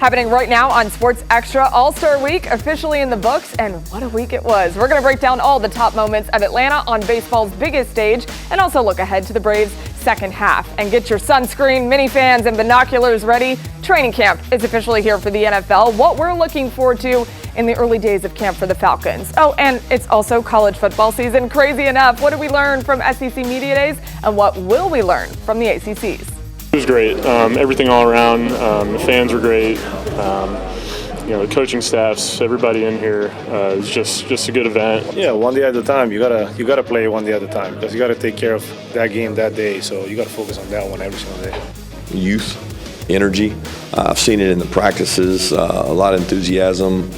Happening right now on Sports Extra, All-Star Week officially in the books, and what a week it was. We're going to break down all the top moments of Atlanta on baseball's biggest stage and also look ahead to the Braves' second half. And get your sunscreen, mini fans, and binoculars ready. Training camp is officially here for the NFL. What we're looking forward to in the early days of camp for the Falcons. Oh, and it's also college football season. Crazy enough. What did we learn from SEC Media Days, and what will we learn from the ACCs? It was great. Everything all around. The fans were great. The coaching staffs, everybody in here. It was just a good event. Yeah, one day at a time. You gotta play one day at a time because you gotta take care of that game that day. So you gotta focus on that one every single day. Youth, energy. I've seen it in the practices. A lot of enthusiasm.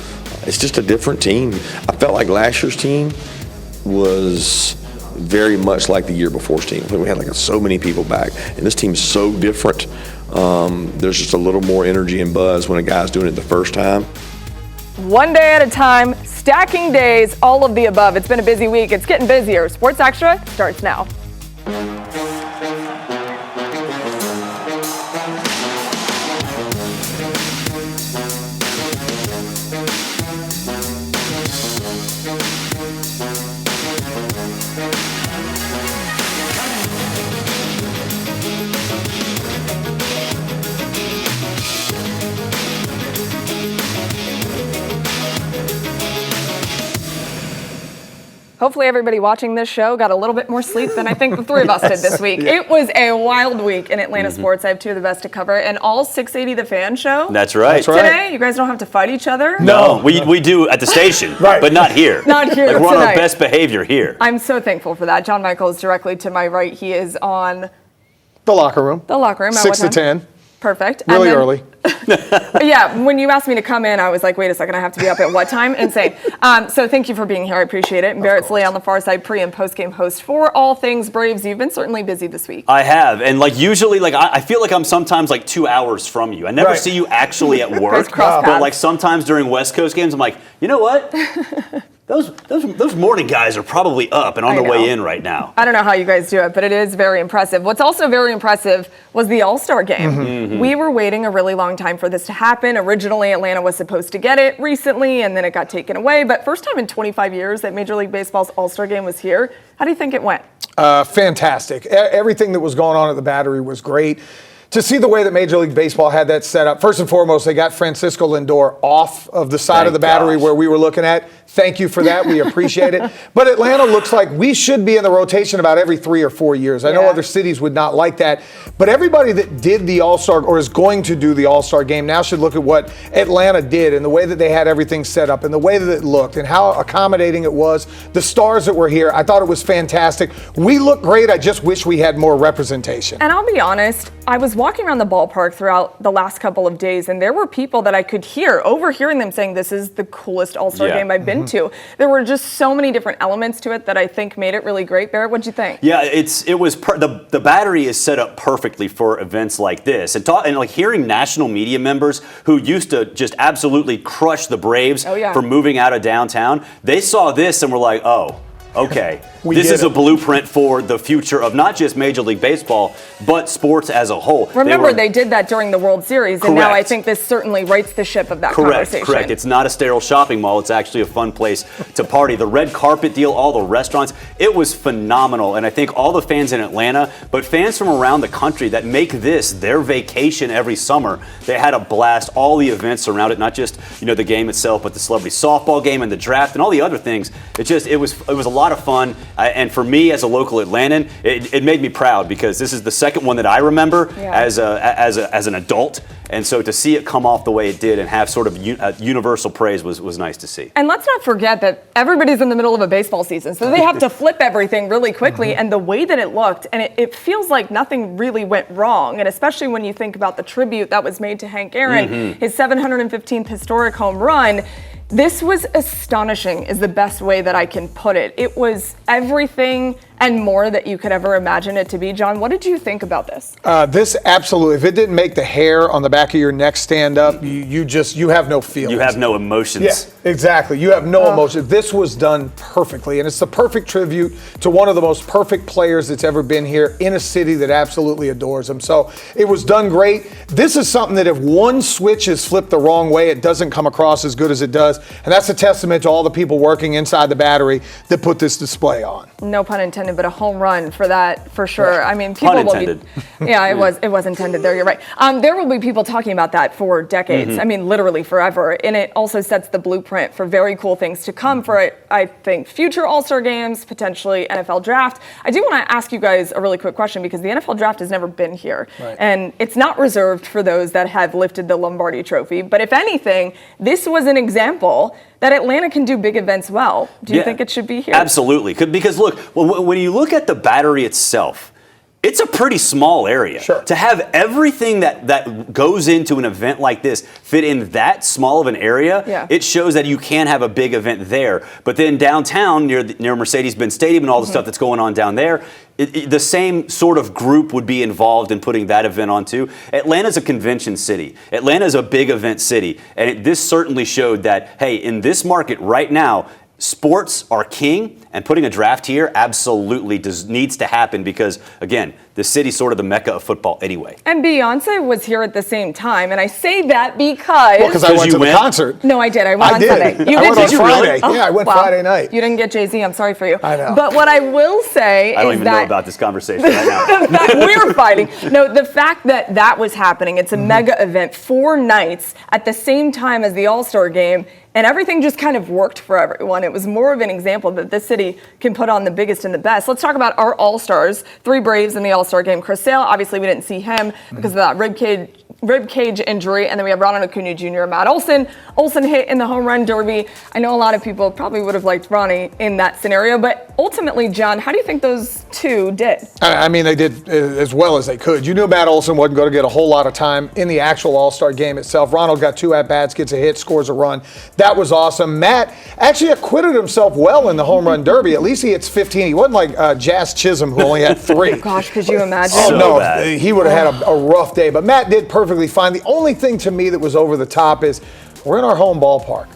It's just a different team. I felt like last year's team was very much like the year before's team. We had so many people back, and this team's so different. There's just a little more energy and buzz when a guy's doing it the first time. One day at a time, stacking days, all of the above. It's been a busy week. It's getting busier. Sports Extra starts now. Hopefully everybody watching this show got a little bit more sleep than I think the three of us did this week. Yeah. It was a wild week in Atlanta sports. I have two of the best to cover. And all 680 The Fan show. That's right. Today, you guys don't have to fight each other. No, we do at the station, right, but not here. Not here we're on our best behavior here. I'm so thankful for that. John Michael is directly to my right. He is on the locker room. The locker room. 6 to 10. Perfect. Really early. Yeah, when you asked me to come in, I was like, wait a second, I have to be up at what time? Insane. So thank you for being here. I appreciate it. And Barrett, Sallee on the far side, pre- and post-game host for all things Braves. You've been certainly busy this week. I have. And usually, I feel like I'm sometimes 2 hours from you. I never see you actually at work. But sometimes during West Coast games, I'm like, you know what? Those morning guys are probably up and on their way in right now. I don't know how you guys do it, but it is very impressive. What's also very impressive was the All-Star game. Mm-hmm. We were waiting a really long time for this to happen. Originally, Atlanta was supposed to get it recently, and then it got taken away. But first time in 25 years that Major League Baseball's All-Star game was here. How do you think it went? Fantastic. Everything that was going on at the Battery was great. To see the way that Major League Baseball had that set up, first and foremost, they got Francisco Lindor off of the side of the Battery where we were looking at. Thank you for that. We appreciate it. But Atlanta looks like we should be in the rotation about every 3 or 4 years. I know other cities would not like that. But everybody that did the All-Star or is going to do the All-Star game now should look at what Atlanta did and the way that they had everything set up and the way that it looked and how accommodating it was. The stars that were here, I thought it was fantastic. We look great. I just wish we had more representation. And I'll be honest, I was walking around the ballpark throughout the last couple of days, and there were people that I could hear, overhearing them saying, this is the coolest All-Star game I've been to. There were just so many different elements to it that I think made it really great. Barrett, what'd you think? Yeah, the Battery is set up perfectly for events like this. And hearing national media members who used to just absolutely crush the Braves for moving out of downtown, they saw this and were like, oh, okay, this is a blueprint for the future of not just Major League Baseball, but sports as a whole. Remember, they did that during the World Series, and now I think this certainly rights the ship of that conversation. Correct. It's not a sterile shopping mall. It's actually a fun place to party. The red carpet deal, all the restaurants, it was phenomenal. And I think all the fans in Atlanta, but fans from around the country that make this their vacation every summer, they had a blast. All the events around it, not just the game itself, but the celebrity softball game and the draft and all the other things. It was a lot of fun, and for me as a local Atlantan, it made me proud because this is the second one that I remember as an adult, and so to see it come off the way it did and have sort of universal praise was nice to see. And let's not forget that everybody's in the middle of a baseball season, so they have to flip everything really quickly, and the way that it looked, and it feels like nothing really went wrong, and especially when you think about the tribute that was made to Hank Aaron, his 715th historic home run. This was astonishing is the best way that I can put it. It was everything and more that you could ever imagine it to be. John, what did you think about this? This absolutely, if it didn't make the hair on the back of your neck stand up, you have no feelings. You have no emotions. Yeah, exactly. You have no emotion. This was done perfectly, and it's the perfect tribute to one of the most perfect players that's ever been here in a city that absolutely adores him. So it was done great. This is something that if one switch is flipped the wrong way, it doesn't come across as good as it does, and that's a testament to all the people working inside the Battery that put this display on. No pun intended, but a home run for that, for sure. I mean, people Pun will intended. be. Yeah, it was intended there. You're right. There will be people talking about that for decades. I mean, literally forever. And it also sets the blueprint for very cool things to come for, I think, future All-Star games, potentially NFL draft. I do want to ask you guys a really quick question because the NFL draft has never been here. Right. And it's not reserved for those that have lifted the Lombardi Trophy. But if anything, this was an example that Atlanta can do big events well. Do you think it should be here? Absolutely. Because look, when you look at the Battery itself, it's a pretty small area. Sure. To have everything that goes into an event like this fit in that small of an area, it shows that you can have a big event there. But then downtown near Mercedes-Benz Stadium and all the stuff that's going on down there, the same sort of group would be involved in putting that event on too. Atlanta's a convention city. Atlanta's a big event city. And this certainly showed that, hey, in this market right now, sports are king, and putting a draft here absolutely needs to happen because, again, the city's sort of the mecca of football anyway. And Beyonce was here at the same time, and I say that because... Well, because I went to the concert. No, I did. I went on Sunday. You did? Did you Friday. Really? Yeah, I went Friday night. You didn't get Jay-Z. I'm sorry for you. I know. But what I will say is that... I don't even know about this conversation right now. The fact we're fighting. No, the fact that was happening, it's a mega event, 4 nights at the same time as the All-Star game, and everything just kind of worked for everyone. It was more of an example that this city can put on the biggest and the best. Let's talk about our All-Stars. 3 Braves in the All-Star game. Chris Sale, obviously we didn't see him because of that rib cage injury. And then we have Ronald Acuna Jr., Matt Olson. Olson hit in the home run derby. I know a lot of people probably would have liked Ronnie in that scenario. But ultimately, John, how do you think those two did? I mean, they did as well as they could. You knew Matt Olson wasn't going to get a whole lot of time in the actual All-Star game itself. Ronald got 2 at-bats, gets a hit, scores a run. That was awesome. Matt actually acquitted himself well in the home run derby. At least he hits 15. He wasn't like Jazz Chisholm, who only had 3. Gosh, could you imagine? Oh, no, he would have had a rough day. But Matt did perfectly fine. The only thing to me that was over the top is we're in our home ballpark.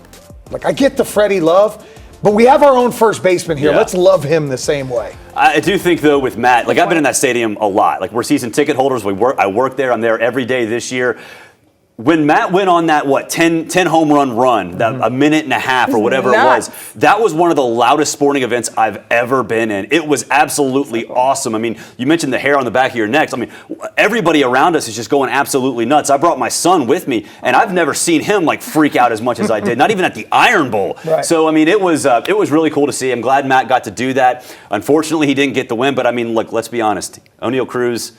Like, I get the Freddie love, but we have our own first baseman here. Let's love him the same way. I do think, though, with Matt, like, I've been in that stadium a lot. Like, we're season ticket holders. I work there. I'm there every day this year. When Matt went on that, 10 home run, a minute and a half or whatever it was, that was one of the loudest sporting events I've ever been in. It was absolutely awesome. I mean, you mentioned the hair on the back of your necks. I mean, everybody around us is just going absolutely nuts. I brought my son with me, and I've never seen him like freak out as much as I did, not even at the Iron Bowl. Right. So, I mean, it was really cool to see. I'm glad Matt got to do that. Unfortunately, he didn't get the win, but I mean, look, let's be honest. O'Neal Cruz,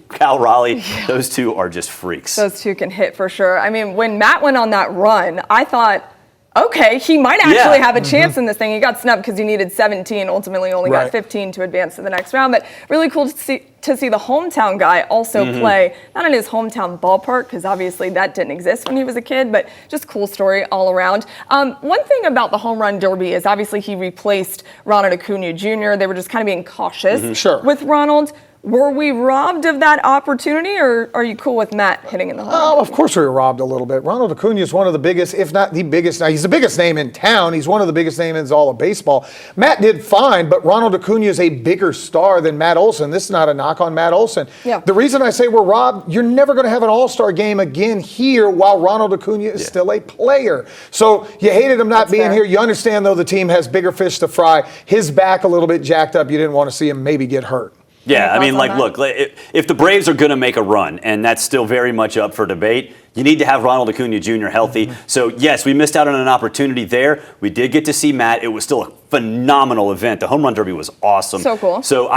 Cal Raleigh, those two are just freaks. Those two can hit for sure. I mean, when Matt went on that run, I thought, okay, he might actually have a chance in this thing. He got snubbed because he needed 17, ultimately only got 15 to advance to the next round. But really cool to see the hometown guy also play, not in his hometown ballpark, because obviously that didn't exist when he was a kid, but just cool story all around. One thing about the home run derby is obviously he replaced Ronald Acuna Jr. They were just kind of being cautious with Ronald. Were we robbed of that opportunity, or are you cool with Matt hitting in the home? Oh, of course we were robbed a little bit. Ronald Acuna is one of the biggest, if not the biggest. Now, he's the biggest name in town. He's one of the biggest names in all of baseball. Matt did fine, but Ronald Acuna is a bigger star than Matt Olson. This is not a knock on Matt Olson. Yeah. The reason I say we're robbed, you're never going to have an All-Star game again here while Ronald Acuna is still a player. So you hated him not being here. You understand, though, the team has bigger fish to fry. His back a little bit jacked up. You didn't want to see him maybe get hurt. Yeah, I mean, like, look, if the Braves are going to make a run, and that's still very much up for debate, you need to have Ronald Acuna Jr. healthy. So, yes, we missed out on an opportunity there. We did get to see Matt. It was still a phenomenal event. The home run derby was awesome. So cool. So,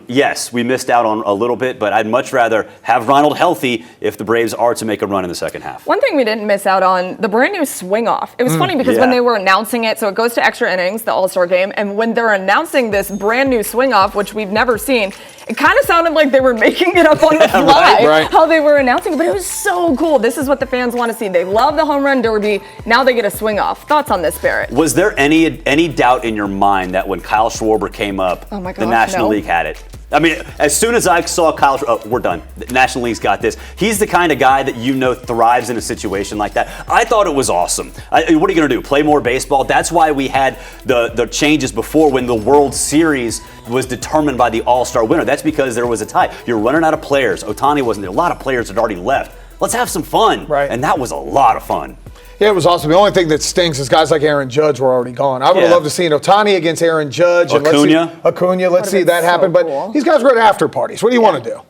yes, we missed out on a little bit, but I'd much rather have Ronald healthy if the Braves are to make a run in the second half. One thing we didn't miss out on, the brand new swing off. It was funny because when they were announcing it, so it goes to extra innings, the All-Star game, and when they're announcing this brand new swing off, which we've never seen, it kind of sounded like they were making it up on the fly, how they were announcing it, but it was so cool. This is is what the fans want to see. They love the home run derby. Now they get a swing off. Thoughts on this, Barrett? Was there any doubt in your mind that when Kyle Schwarber came up, oh my gosh, the National no. League had it? I mean, as soon as I saw Kyle, we're done. The National League's got this. He's the kind of guy that thrives in a situation like that. I thought it was awesome. What are you going to do? Play more baseball? That's why we had the changes before when the World Series was determined by the All-Star winner. That's because there was a tie. You're running out of players. Ohtani wasn't there. A lot of players had already left. Let's have some fun. Right. And that was a lot of fun. Yeah, it was awesome. The only thing that stings is guys like Aaron Judge were already gone. I would have loved to see Ohtani against Aaron Judge. Acuna. Let's see that happen. Cool. But these guys were at after parties. What do you want to do?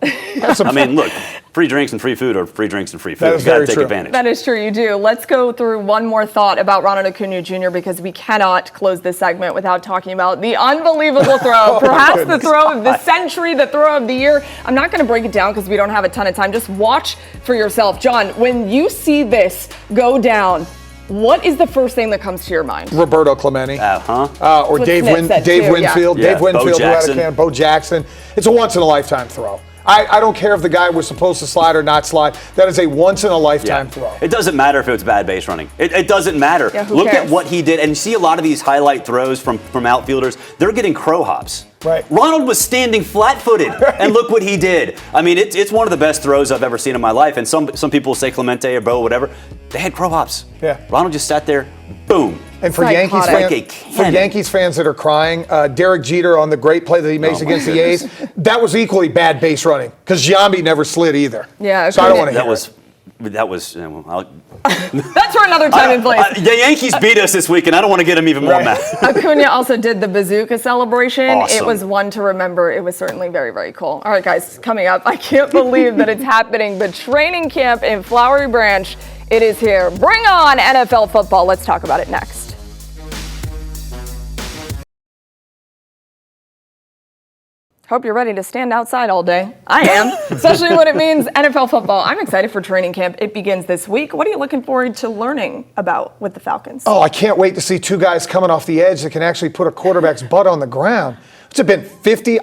I mean, look, free drinks and free food are free drinks and free food. That is You got to very take true. advantage. That is true, you do. Let's go through one more thought about Ronald Acuna Jr. because we cannot close this segment without talking about the unbelievable throw. Perhaps the throw of the century, the throw of the year. I'm not going to break it down because we don't have a ton of time. Just watch for yourself. John, when you see this go down, what is the first thing that comes to your mind? Roberto Clemente. Or what Dave Smith said too, Winfield. yeah. Dave Winfield, who had a Jackson. can. Bo Jackson. It's a once-in-a-lifetime throw. I don't care if the guy was supposed to slide or not slide. That is a once-in-a-lifetime throw. It doesn't matter if it was bad base running. It doesn't matter. Yeah, who Look cares? at what he did. And you see a lot of these highlight throws from outfielders. They're getting crow hops. Right. Ronald was standing flat-footed, and look what he did. I mean, it's one of the best throws I've ever seen in my life. And some people say Clemente or Bo, whatever. They had crow hops. Yeah. Ronald just sat there, boom. And for Psychotic. Yankees fans that are crying, Derek Jeter on the great play that he makes against the A's, that was equally bad base running because Giambi never slid either. Yeah, so I don't want to hear That was. Well, That's for another time and place. the Yankees beat us this week, and I don't want to get them even more mad. Acuna also did the bazooka celebration. Awesome. It was one to remember. It was certainly very, very cool. All right, guys, coming up, I can't believe that it's happening, but training camp in Flowery Branch, it is here. Bring on NFL football. Let's talk about it next. Hope you're ready to stand outside all day. I am, especially when it means NFL football. I'm excited for training camp. It begins this week. What are you looking forward to learning about with the Falcons? Oh, I can't wait to see two guys coming off the edge that can actually put a quarterback's butt on the ground. It's been 50,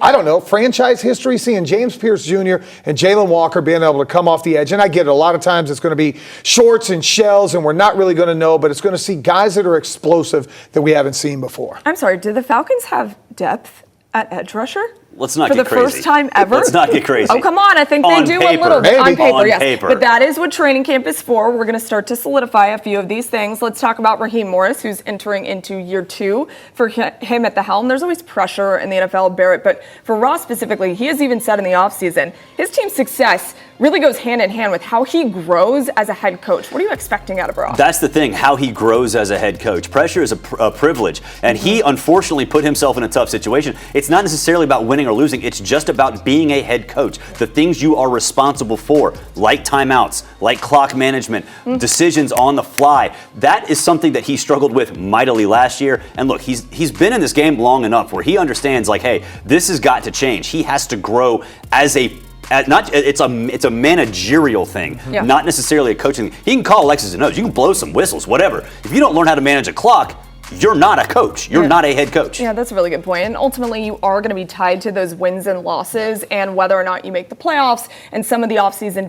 franchise history, seeing James Pierce Jr. and Jalen Walker being able to come off the edge. And I get it, a lot of times it's going to be shorts and shells, and we're not really going to know, but it's going to see guys that are explosive that we haven't seen before. I'm sorry, do the Falcons have depth at edge rusher? Let's not For get the crazy. first time ever? Let's not get crazy. Oh, come on. I think they On do paper. a little bit. Maybe. On paper, On yes. paper. But that is what training camp is for. We're going to start to solidify a few of these things. Let's talk about Raheem Morris, who's entering into year 2 for him at the helm. There's always pressure in the NFL, Barrett, but for Ross specifically, he has even said in the offseason, his team's success really goes hand in hand with how he grows as a head coach. What are you expecting out of Ross? That's the thing, how he grows as a head coach. Pressure is a privilege, and he unfortunately put himself in a tough situation. It's not necessarily about winning or losing. It's just about being a head coach. The things you are responsible for, like timeouts, like clock management, decisions on the fly. That is something that he struggled with mightily last year. And look, he's been in this game long enough where he understands, like, hey, this has got to change. He has to grow as a it's a managerial thing, not necessarily a coaching thing. He can call X's and O's. You can blow some whistles, whatever. If you don't learn how to manage a clock, you're not a coach. You're not a head coach. Yeah, that's a really good point. And ultimately, you are going to be tied to those wins and losses and whether or not you make the playoffs and some of the offseason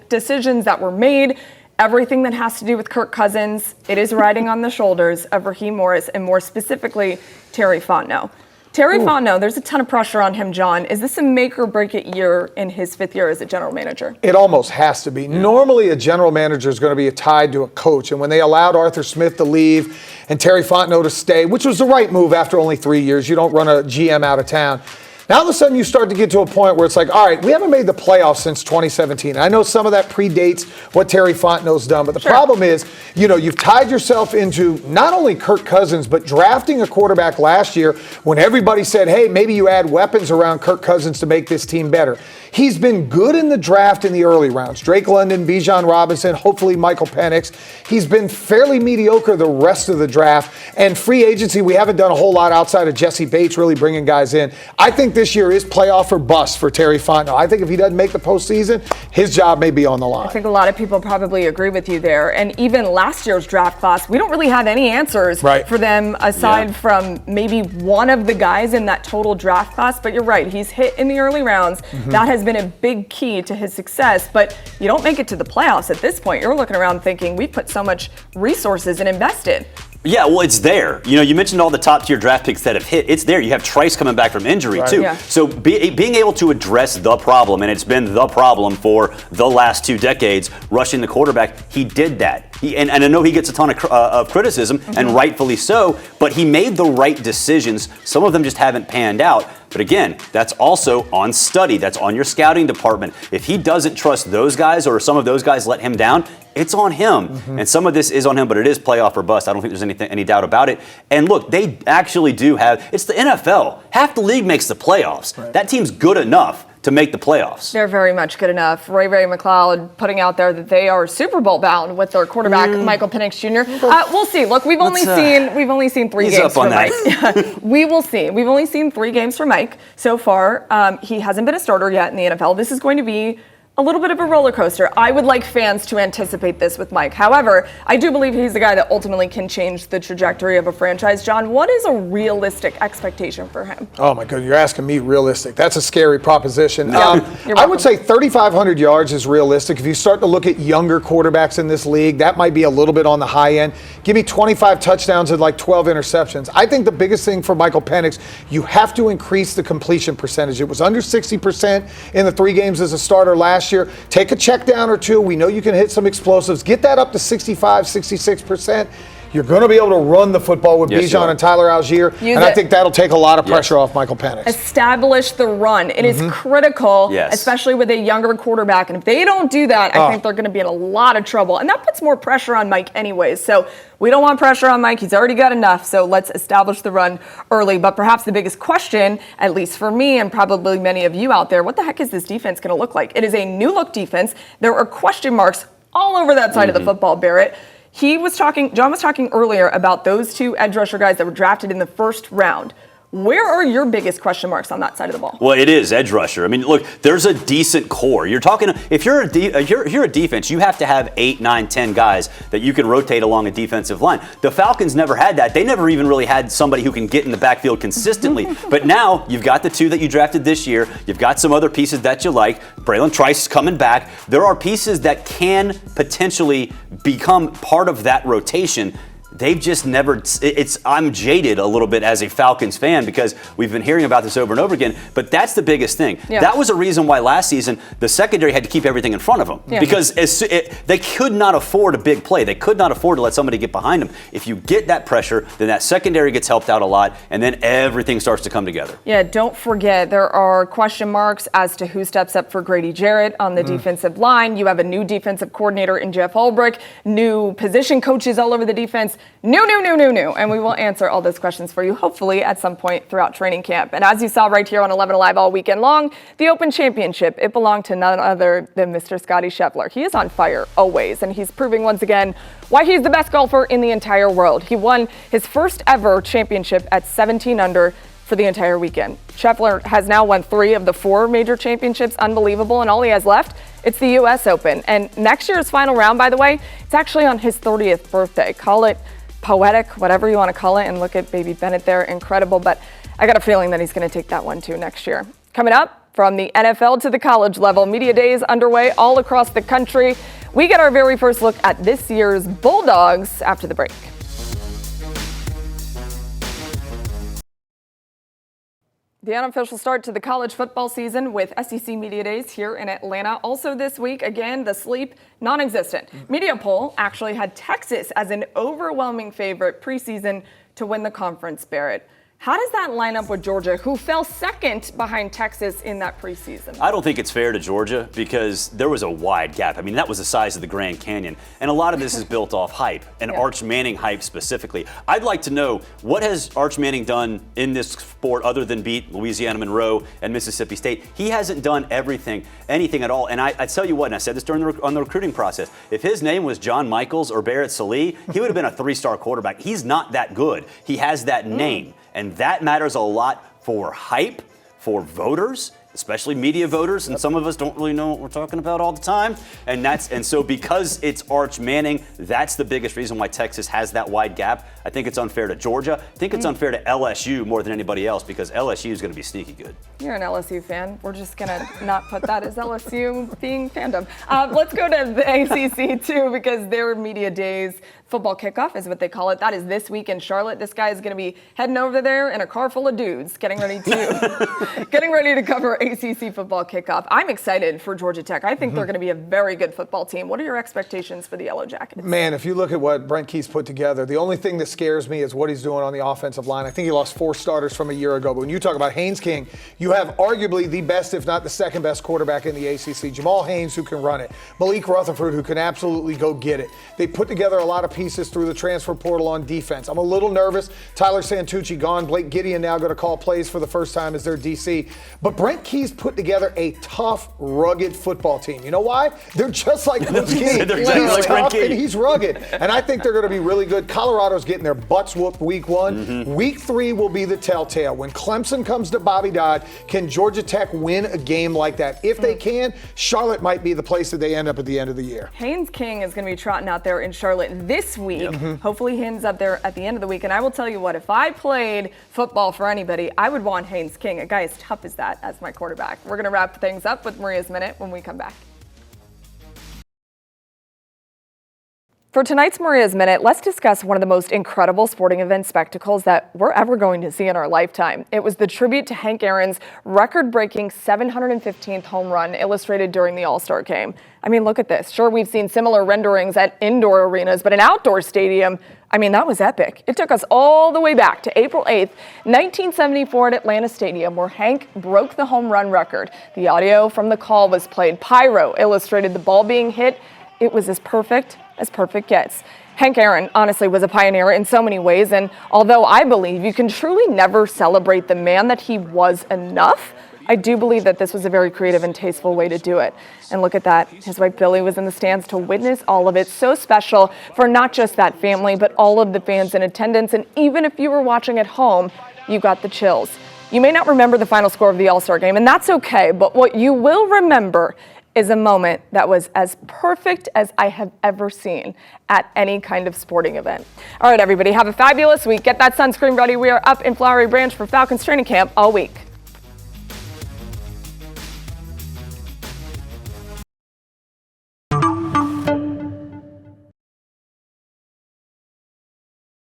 decisions that were made. Everything that has to do with Kirk Cousins, it is riding on the shoulders of Raheem Morris and more specifically, Terry Fontenot. Terry Fontenot, there's a ton of pressure on him, John. Is this a make or break it year in his 5th year as a general manager? It almost has to be. Normally, a general manager is going to be tied to a coach. And when they allowed Arthur Smith to leave and Terry Fontenot to stay, which was the right move after only 3 years, you don't run a GM out of town. Now, all of a sudden, you start to get to a point where it's like, all right, we haven't made the playoffs since 2017. I know some of that predates what Terry Fontenot's done, but the problem is, you've tied yourself into not only Kirk Cousins, but drafting a quarterback last year when everybody said, hey, maybe you add weapons around Kirk Cousins to make this team better. He's been good in the draft in the early rounds. Drake London, Bijan Robinson, hopefully Michael Penix. He's been fairly mediocre the rest of the draft. And free agency, we haven't done a whole lot outside of Jesse Bates really bringing guys in. I think this year is playoff or bust for Terry Fontenot. I think if he doesn't make the postseason, his job may be on the line. I think a lot of people probably agree with you there. And even last year's draft class, we don't really have any answers for them aside from maybe one of the guys in that total draft class. But you're right, he's hit in the early rounds. That has been a big key to his success. But you don't make it to the playoffs at this point. You're looking around thinking, we put so much resources and invested. Yeah, well, it's there. You know, you mentioned all the top-tier draft picks that have hit. It's there. You have Trice coming back from injury, too. Yeah. So being able to address the problem, and it's been the problem for the last 2 decades, rushing the quarterback, he did that. And I know he gets a ton of criticism, and rightfully so, but he made the right decisions. Some of them just haven't panned out. But again, that's also on study. That's on your scouting department. If he doesn't trust those guys or some of those guys let him down, it's on him. And some of this is on him, but it is playoff or bust. I don't think there's any doubt about it. And look, they actually do have, it's the NFL. Half the league makes the playoffs. That team's good enough to make the playoffs. They're very much good enough. Ray McLeod putting out there that they are Super Bowl bound with their quarterback Michael Penix Jr. We'll see. Look, we've only seen 3 games from Mike. We will see. We've only seen 3 games from Mike so far. He hasn't been a starter yet in the NFL. This is going to be a little bit of a roller coaster. I would like fans to anticipate this with Mike. However, I do believe he's the guy that ultimately can change the trajectory of a franchise. John, what is a realistic expectation for him? Oh my God, you're asking me realistic. That's a scary proposition. You're I would say 3,500 yards is realistic. If you start to look at younger quarterbacks in this league, that might be a little bit on the high end. Give me 25 touchdowns and like 12 interceptions. I think the biggest thing for Michael Penix, you have to increase the completion percentage. It was under 60% in the 3 games as a starter last year. Take a check down or 2. We know you can hit some explosives. Get that up to 65, 66%. You're going to be able to run the football with Bijan and Tyler Algier, I think that'll take a lot of pressure off Michael Penix. Establish the run. It is critical, especially with a younger quarterback. And if they don't do that, I think they're going to be in a lot of trouble. And that puts more pressure on Mike anyways. So we don't want pressure on Mike. He's already got enough. So let's establish the run early. But perhaps the biggest question, at least for me and probably many of you out there, what the heck is this defense going to look like? It is a new look defense. There are question marks all over that side of the football, Barrett. John was talking earlier about those 2 edge rusher guys that were drafted in the first round. Where are your biggest question marks on that side of the ball? Well, it is edge rusher. I mean, look, there's a decent core. You're talking, if you're a defense, you have to have 8, 9, 10 guys that you can rotate along a defensive line. The Falcons never had that. They never even really had somebody who can get in the backfield consistently. But now you've got the 2 that you drafted this year. You've got some other pieces that you like. Braylon Trice is coming back. There are pieces that can potentially become part of that rotation. They've just never, I'm jaded a little bit as a Falcons fan because we've been hearing about this over and over again, but that's the biggest thing. That was a reason why last season the secondary had to keep everything in front of them because they could not afford a big play. They could not afford to let somebody get behind them. If you get that pressure, then that secondary gets helped out a lot, and then everything starts to come together. Yeah, don't forget, there are question marks as to who steps up for Grady Jarrett on the defensive line. You have a new defensive coordinator in Jeff Ulbrich, new position coaches all over the defense. New. And we will answer all those questions for you, hopefully, at some point throughout training camp. And as you saw right here on 11 Alive all weekend long, the Open Championship, it belonged to none other than Mr. Scottie Scheffler. He is on fire always, and he's proving once again why he's the best golfer in the entire world. He won his first ever championship at 17 under for the entire weekend. Scheffler has now won 3 of the 4 major championships. Unbelievable. And all he has left, it's the U.S. Open. And next year's final round, by the way, it's actually on his 30th birthday. Call it poetic, whatever you want to call it, and look at baby Bennett there, incredible, but I got a feeling that he's going to take that one too next year. Coming up, from the NFL to the college level, media days underway all across the country. We get our very first look at this year's Bulldogs after the break. The unofficial start to the college football season with SEC Media Days here in Atlanta. Also this week, again, the sleep non-existent. Media poll actually had Texas as an overwhelming favorite preseason to win the conference, Barrett. How does that line up with Georgia, who fell second behind Texas in that preseason? I don't think it's fair to Georgia because there was a wide gap. I mean, that was the size of the Grand Canyon. And a lot of this is built off hype, and Arch Manning hype specifically. I'd like to know, what has Arch Manning done in this sport other than beat Louisiana Monroe and Mississippi State? He hasn't done anything at all. And I tell you what, and I said this on the recruiting process, if his name was John Michaels or Barrett Sallee, he would have been a 3-star quarterback. He's not that good. He has that name. And that matters a lot for hype, for voters, especially media voters, and some of us don't really know what we're talking about all the time. And so because it's Arch Manning, that's the biggest reason why Texas has that wide gap. I think it's unfair to Georgia. I think it's unfair to LSU more than anybody else because LSU is going to be sneaky good. You're an LSU fan. We're just going to not put that as LSU being fandom. Let's go to the ACC too, because their media days, football kickoff is what they call it. That is this week in Charlotte. This guy is going to be heading over there in a car full of dudes, getting ready to cover ACC football kickoff. I'm excited for Georgia Tech. I think they're going to be a very good football team. What are your expectations for the Yellow Jackets? Man, if you look at what Brent Key's put together, the only thing that scares me is what he's doing on the offensive line. I think he lost 4 starters from a year ago. But when you talk about Haynes King, you have arguably the best, if not the second best quarterback in the ACC. Jamal Haynes, who can run it. Malik Rutherford, who can absolutely go get it. They put together a lot of pieces through the transfer portal on defense. I'm a little nervous. Tyler Santucci gone. Blake Gideon now going to call plays for the first time as their DC. But Brent Key's put together a tough, rugged football team. You know why? They're just like Coach Key. He's tough and he's rugged. And I think they're going to be really good. Colorado's getting their butts whooped week 1. Week 3 will be the telltale. When Clemson comes to Bobby Dodd, can Georgia Tech win a game like that? If they can, Charlotte might be the place that they end up at the end of the year. Haynes King is going to be trotting out there in Charlotte this week. Hopefully he ends up there at the end of the week. And I will tell you what, if I played football for anybody, I would want Haynes King, a guy as tough as that, as my quarterback. We're going to wrap things up with Maria's Minute when we come back. For tonight's Maria's Minute, let's discuss one of the most incredible sporting event spectacles that we're ever going to see in our lifetime. It was the tribute to Hank Aaron's record-breaking 715th home run illustrated during the AllStar game. I mean, look at this. Sure, we've seen similar renderings at indoor arenas, but an outdoor stadium, I mean, that was epic. It took us all the way back to April 8th, 1974 at Atlanta Stadium, where Hank broke the home run record. The audio from the call was played. Pyro illustrated the ball being hit. It was as perfect gets. Hank Aaron honestly was a pioneer in so many ways, and although I believe you can truly never celebrate the man that he was enough, I do believe that this was a very creative and tasteful way to do it. And look at that. His wife Billy was in the stands to witness all of it. So special for not just that family, but all of the fans in attendance. And even if you were watching at home, you got the chills. You may not remember the final score of the All-Star game, and that's okay, but what you will remember is a moment that was as perfect as I have ever seen at any kind of sporting event. All right, everybody, have a fabulous week. Get that sunscreen ready. We are up in Flowery Branch for Falcons training camp all week.